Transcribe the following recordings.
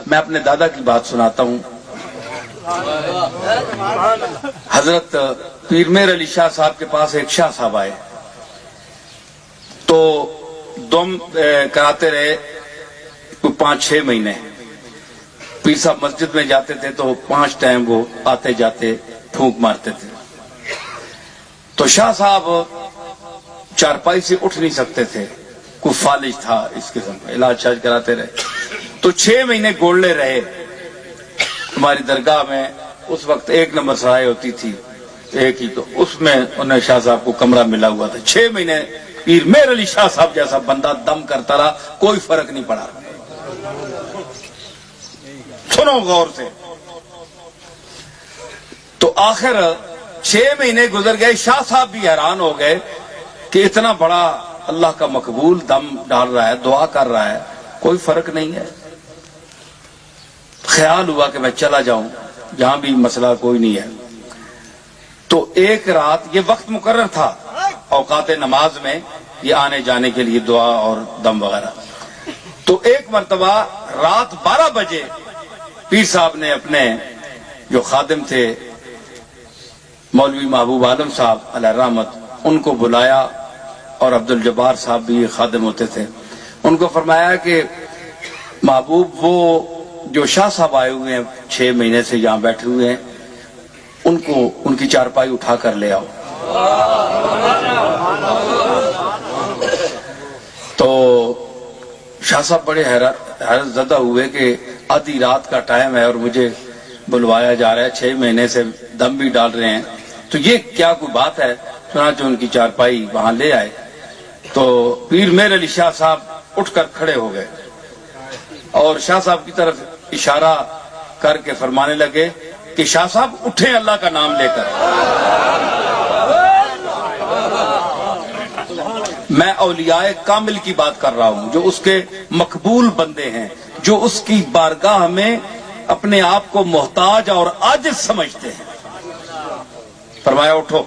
میں اپنے دادا کی بات سناتا ہوں. حضرت پیر میر علی شاہ صاحب کے پاس ایک شاہ صاحب آئے تو دم کراتے رہے 5-6 مہینے. پیر صاحب مسجد میں جاتے تھے تو 5 ٹائم وہ آتے جاتے پھونک مارتے تھے. تو شاہ صاحب چارپائی سے اٹھ نہیں سکتے تھے, کوئی فالج تھا اس قسم کا, علاج شاج کراتے رہے. تو 6 مہینے گولڈے رہے. ہماری درگاہ میں اس وقت 1 نمبر سرائے ہوتی تھی, ایک ہی, تو اس میں انہیں شاہ صاحب کو کمرہ ملا ہوا تھا. 6 مہینے پیر میر علی شاہ صاحب جیسا بندہ دم کرتا رہا, کوئی فرق نہیں پڑا. سنو غور سے. تو آخر 6 مہینے گزر گئے. شاہ صاحب بھی حیران ہو گئے کہ اتنا بڑا اللہ کا مقبول دم ڈال رہا ہے, دعا کر رہا ہے, کوئی فرق نہیں ہے. خیال ہوا کہ میں چلا جاؤں جہاں بھی مسئلہ کوئی نہیں ہے. تو ایک رات, یہ وقت مقرر تھا اوقات نماز میں یہ آنے جانے کے لیے دعا اور دم وغیرہ. تو ایک مرتبہ رات 12 بجے پیر صاحب نے اپنے جو خادم تھے مولوی محبوب عالم صاحب علیہ رحمت, ان کو بلایا, اور عبد الجبار صاحب بھی خادم ہوتے تھے. ان کو فرمایا کہ محبوب وہ جو شاہ صاحب آئے ہوئے ہیں 6 مہینے سے یہاں بیٹھے ہوئے ہیں, ان کو ان کی چارپائی اٹھا کر لے آؤ. تو شاہ صاحب بڑے حیرت زدہ ہوئے کہ آدھی رات کا ٹائم ہے اور مجھے بلوایا جا رہا ہے, 6 مہینے سے دم بھی ڈال رہے ہیں, تو یہ کیا کوئی بات ہے. چنانچہ ان کی چارپائی وہاں لے آئے. تو پیر میر علی شاہ صاحب اٹھ کر کھڑے ہو گئے اور شاہ صاحب کی طرف اشارہ کر کے فرمانے لگے کہ شاہ صاحب اٹھیں اللہ کا نام لے کر. میں اولیاء کامل کی بات کر رہا ہوں جو اس کے مقبول بندے ہیں, جو اس کی بارگاہ میں اپنے آپ کو محتاج اور عاجز سمجھتے ہیں. فرمایا اٹھو.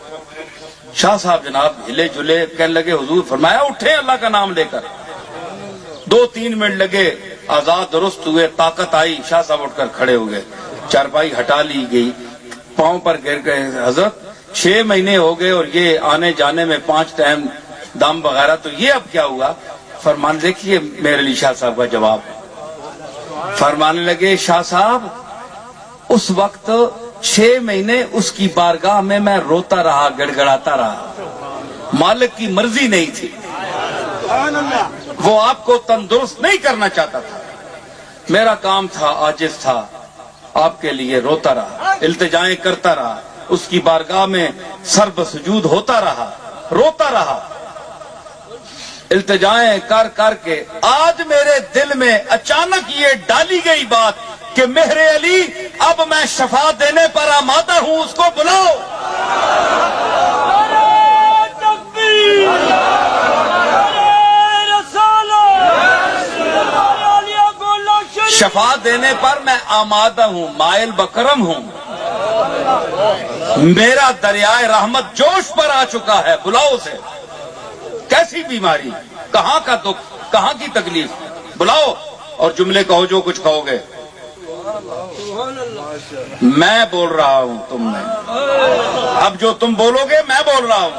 شاہ صاحب جناب ہلے جلے, کہنے لگے حضور. فرمایا اٹھیں اللہ کا نام لے کر. 2-3 منٹ لگے, آزاد درست ہوئے, طاقت آئی, شاہ صاحب اٹھ کر کھڑے ہو گئے. چارپائی ہٹا لی گئی, پاؤں پر گر گئے. حضرت 6 مہینے ہو گئے اور یہ آنے جانے میں 5 ٹائم دم وغیرہ, تو یہ اب کیا ہوا؟ فرمان دیکھیے میرے علی شاہ صاحب کا جواب. فرمانے لگے شاہ صاحب اس وقت 6 مہینے اس کی بارگاہ میں روتا رہا, گڑ گڑاتا رہا. مالک کی مرضی نہیں تھی, وہ آپ کو تندرست نہیں کرنا چاہتا تھا. میرا کام تھا, عاجز تھا, آپ کے لیے روتا رہا, التجائیں کرتا رہا, اس کی بارگاہ میں سر بسجود ہوتا رہا, روتا رہا, التجائیں کر کر کے. آج میرے دل میں اچانک یہ ڈالی گئی بات کہ مہر علی اب میں شفا دینے پر آمادہ ہوں, اس کو بلاؤ. شفا دینے پر میں آمادہ ہوں, مائل بکرم ہوں, میرا دریائے رحمت جوش پر آ چکا ہے, بلاؤ اسے. کیسی بیماری, کہاں کا دکھ, کہاں کی تکلیف, بلاؤ. اور جملے کہو جو کچھ کہو گے. میں بول رہا ہوں, تم نہیں. اب جو تم بولو گے میں بول رہا ہوں.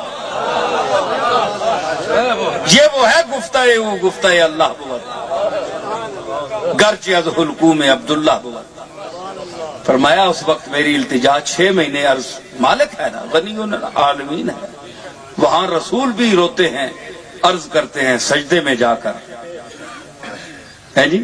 یہ وہ ہے گفتہ اللہ بود گرچہ از حلقوم عبداللہ بود. فرمایا اس وقت میری التجا 6 مہینے عرض, مالک ہے نا, غنی العالمین ہے. وہاں رسول بھی روتے ہیں, عرض کرتے ہیں سجدے میں جا کر, ہے جی.